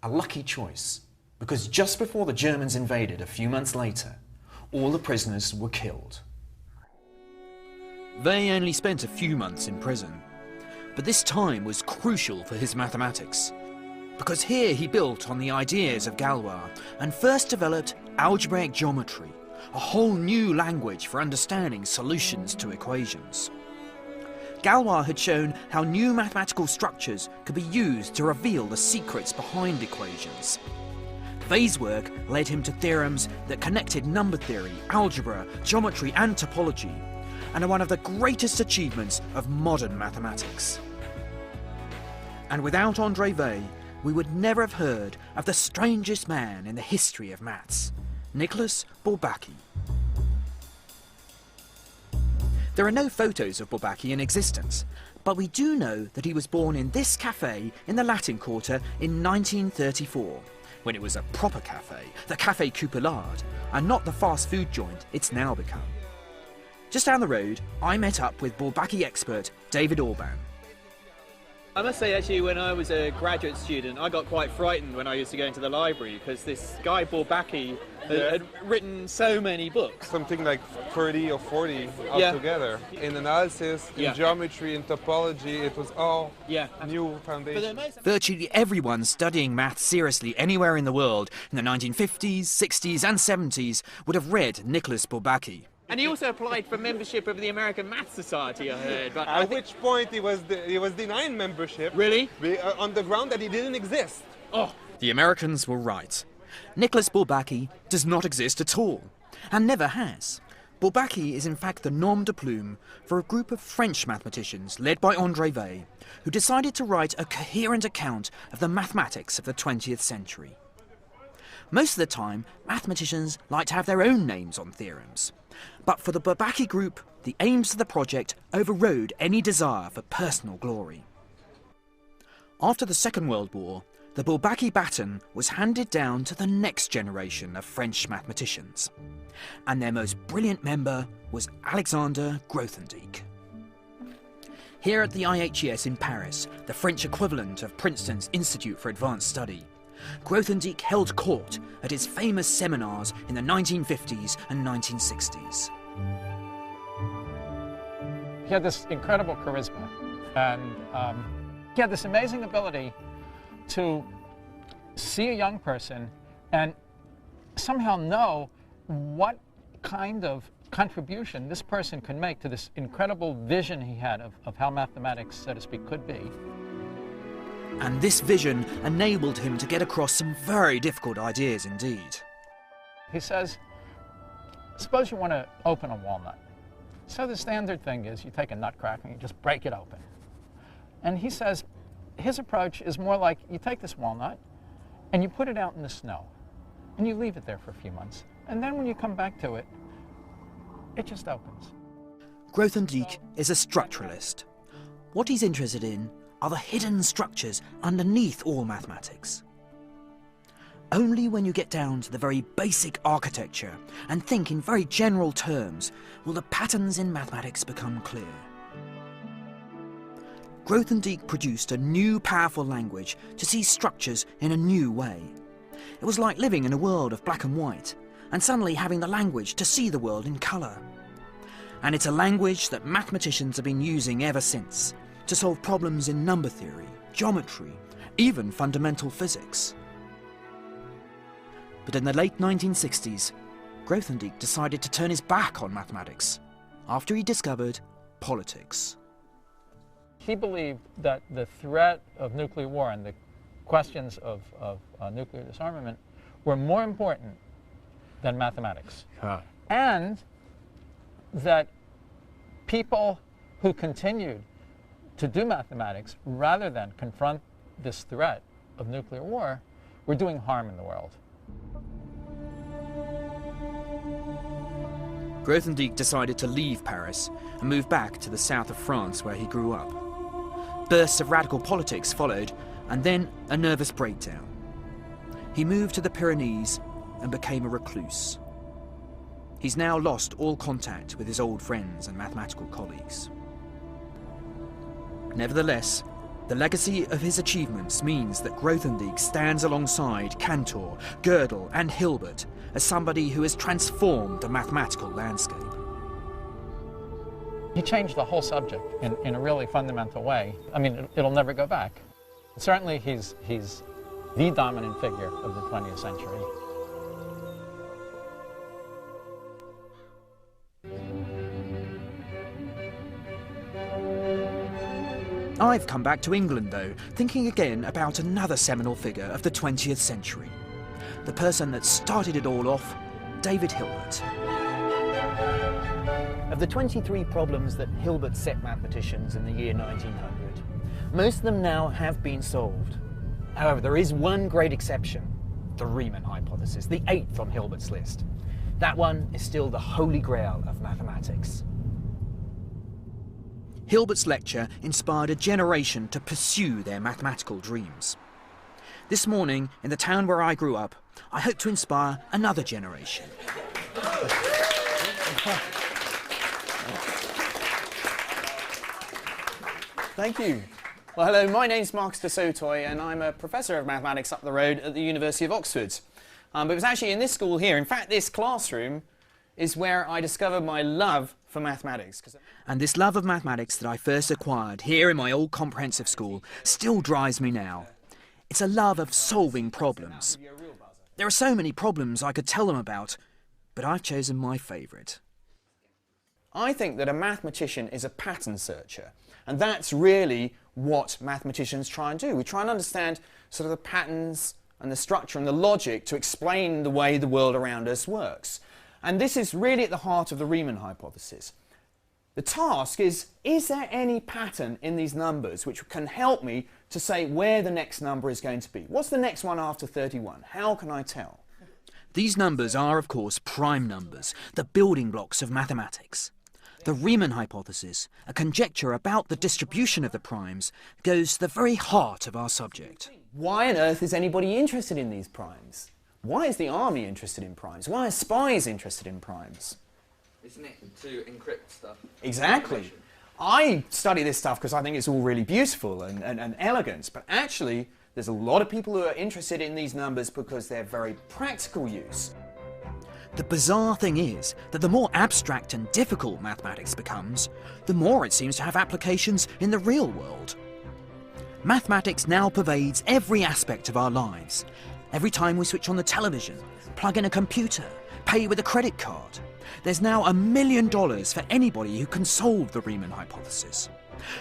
a lucky choice, because just before the Germans invaded a few months later, all the prisoners were killed. Weil only spent a few months in prison, but this time was crucial for his mathematics, because here he built on the ideas of Galois and first developed algebraic geometry, a whole new language for understanding solutions to equations. Galois had shown how new mathematical structures could be used to reveal the secrets behind equations. Weil's work led him to theorems that connected number theory, algebra, geometry and topology, and are one of the greatest achievements of modern mathematics. And without André Weil, we would never have heard of the strangest man in the history of maths, Nicolas Bourbaki. There are no photos of Bourbaki in existence, but we do know that he was born in this cafe in the Latin Quarter in 1934, when it was a proper cafe, the Café Coupelard, and not the fast food joint it's now become. Just down the road, I met up with Bourbaki expert David Orban. I must say, actually, when I was a graduate student, I got quite frightened when I used to go into the library because this guy Bourbaki had written so many books. Something like 30 or 40 altogether. In analysis, in geometry, in topology, it was all new foundation. Virtually everyone studying maths seriously anywhere in the world in the 1950s, 60s and 70s would have read Nicolas Bourbaki. And he also applied for membership of the American Math Society, I heard. But At which point he was denying membership. Really? On the ground that he didn't exist. Oh. The Americans were right. Nicolas Bourbaki does not exist at all, and never has. Bourbaki is in fact the nom de plume for a group of French mathematicians led by André Weil, who decided to write a coherent account of the mathematics of the 20th century. Most of the time, mathematicians like to have their own names on theorems. But for the Bourbaki group, the aims of the project overrode any desire for personal glory. After the Second World War, the Bourbaki baton was handed down to the next generation of French mathematicians, and their most brilliant member was Alexander Grothendieck. Here at the IHES in Paris, the French equivalent of Princeton's Institute for Advanced Study, Grothendieck held court at his famous seminars in the 1950s and 1960s. He had this incredible charisma, and he had this amazing ability to see a young person and somehow know what kind of contribution this person can make to this incredible vision he had of how mathematics, so to speak, could be. And this vision enabled him to get across some very difficult ideas indeed. He says, suppose you want to open a walnut. So the standard thing is you take a nutcracker and you just break it open. And he says his approach is more like you take this walnut and you put it out in the snow. and you leave it there for a few months. And then when you come back to it, it just opens. Grothendieck is a structuralist. What he's interested in are the hidden structures underneath all mathematics. Only when you get down to the very basic architecture and think in very general terms will the patterns in mathematics become clear. Grothendieck produced a new powerful language to see structures in a new way. It was like living in a world of black and white and suddenly having the language to see the world in colour. And it's a language that mathematicians have been using ever since to solve problems in number theory, geometry, even fundamental physics. But in the late 1960s, Grothendieck decided to turn his back on mathematics after he discovered politics. He believed that the threat of nuclear war and the questions of nuclear disarmament were more important than mathematics. And that people who continued to do mathematics rather than confront this threat of nuclear war were doing harm in the world. Grothendieck decided to leave Paris and move back to the south of France where he grew up. Bursts of radical politics followed, and then a nervous breakdown. He moved to the Pyrenees and became a recluse. He's now lost all contact with his old friends and mathematical colleagues. Nevertheless, the legacy of his achievements means that Grothendieck stands alongside Cantor, Gödel and Hilbert as somebody who has transformed the mathematical landscape. He changed the whole subject in a really fundamental way. I mean, it'll never go back. Certainly he's the dominant figure of the 20th century. I've come back to England, though, thinking again about another seminal figure of the 20th century. The person that started it all off, David Hilbert. Of the 23 problems that Hilbert set mathematicians in the year 1900, most of them now have been solved. However, there is one great exception, the Riemann hypothesis, the 8th on Hilbert's list. That one is still the holy grail of mathematics. Hilbert's lecture inspired a generation to pursue their mathematical dreams. This morning, in the town where I grew up, I hope to inspire another generation. Thank you. Well, hello, my name's Marcus de Sautoy, and I'm a professor of mathematics up the road at the University of Oxford. But it was actually in this school here, in fact, this classroom, is where I discovered my love for mathematics. And this love of mathematics that I first acquired here in my old comprehensive school still drives me now. It's a love of solving problems. There are so many problems I could tell them about, but I've chosen my favourite. I think that a mathematician is a pattern searcher, and that's really what mathematicians try and do. We try and understand sort of the patterns and the structure and the logic to explain the way the world around us works. And this is really at the heart of the Riemann hypothesis. The task is there any pattern in these numbers which can help me to say where the next number is going to be? What's the next one after 31? How can I tell? These numbers are, of course, prime numbers, the building blocks of mathematics. The Riemann hypothesis, a conjecture about the distribution of the primes, goes to the very heart of our subject. Why on earth is anybody interested in these primes? Why is the army interested in primes? Why are spies interested in primes? Isn't it to encrypt stuff? Exactly. I study this stuff because I think it's all really beautiful and elegant, but actually there's a lot of people who are interested in these numbers because they're very practical use. The bizarre thing is that the more abstract and difficult mathematics becomes, the more it seems to have applications in the real world. Mathematics now pervades every aspect of our lives. Every time we switch on the television, plug in a computer, pay with a credit card, there's now $1 million for anybody who can solve the Riemann hypothesis.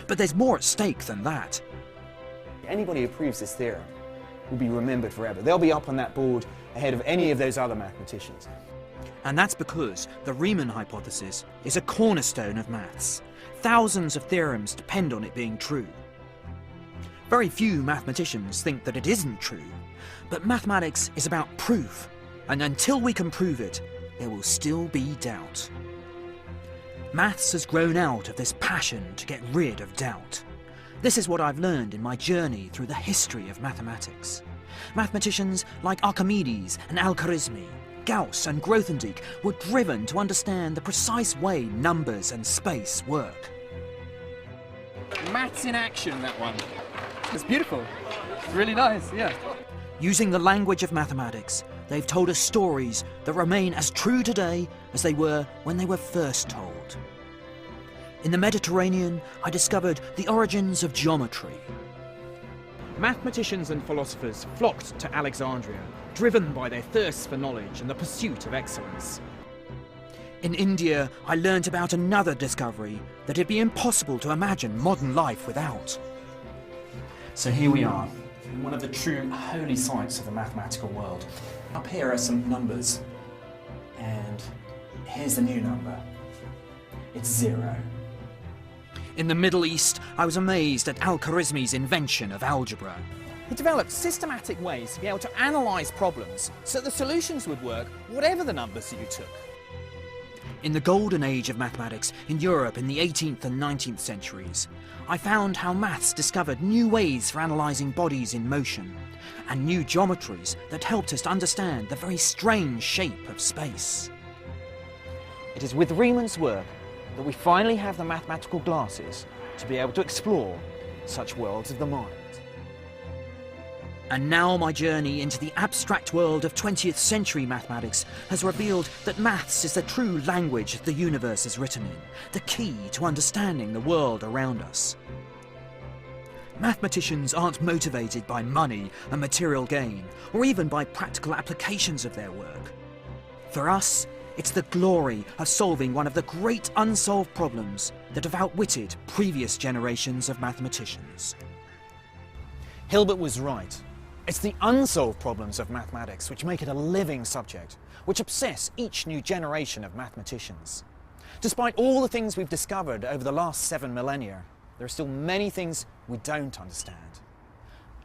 But there's more at stake than that. Anybody who proves this theorem will be remembered forever. They'll be up on that board ahead of any of those other mathematicians. And that's because the Riemann hypothesis is a cornerstone of maths. Thousands of theorems depend on it being true. Very few mathematicians think that it isn't true, but mathematics is about proof, And until we can prove it, there will still be doubt. Maths has grown out of this passion to get rid of doubt. This is what I've learned in my journey through the history of mathematics. Mathematicians like Archimedes and Al-Khwarizmi, Gauss and Grothendieck were driven to understand the precise way numbers and space work. Maths in action, that one. It's beautiful. It's really nice, yeah. Using the language of mathematics, they've told us stories that remain as true today as they were when they were first told. In the Mediterranean, I discovered the origins of geometry. Mathematicians and philosophers flocked to Alexandria, driven by their thirst for knowledge and the pursuit of excellence. In India, I learnt about another discovery that it'd be impossible to imagine modern life without. So here we are, in one of the true holy sites of the mathematical world. Up here are some numbers, and here's the new number. It's 0. In the Middle East, I was amazed at Al-Khwarizmi's invention of algebra. He developed systematic ways to be able to analyse problems so that the solutions would work whatever the numbers you took. In the golden age of mathematics in Europe in the 18th and 19th centuries, I found how maths discovered new ways for analysing bodies in motion, and new geometries that helped us to understand the very strange shape of space. It is with Riemann's work that we finally have the mathematical glasses to be able to explore such worlds of the mind. And now my journey into the abstract world of 20th century mathematics has revealed that maths is the true language the universe is written in, the key to understanding the world around us. Mathematicians aren't motivated by money and material gain, or even by practical applications of their work. For us, it's the glory of solving one of the great unsolved problems that have outwitted previous generations of mathematicians. Hilbert was right. It's the unsolved problems of mathematics which make it a living subject, which obsess each new generation of mathematicians. Despite all the things we've discovered over the last 7 millennia, there are still many things we don't understand.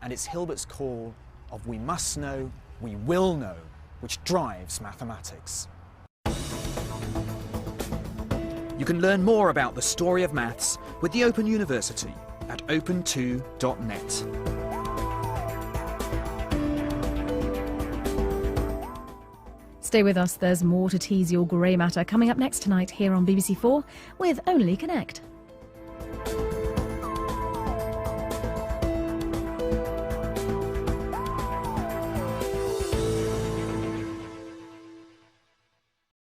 And it's Hilbert's call of we must know, we will know, which drives mathematics. You can learn more about the story of maths with the Open University at open2.net. Stay with us, there's more to tease your grey matter coming up next tonight here on BBC4 with Only Connect.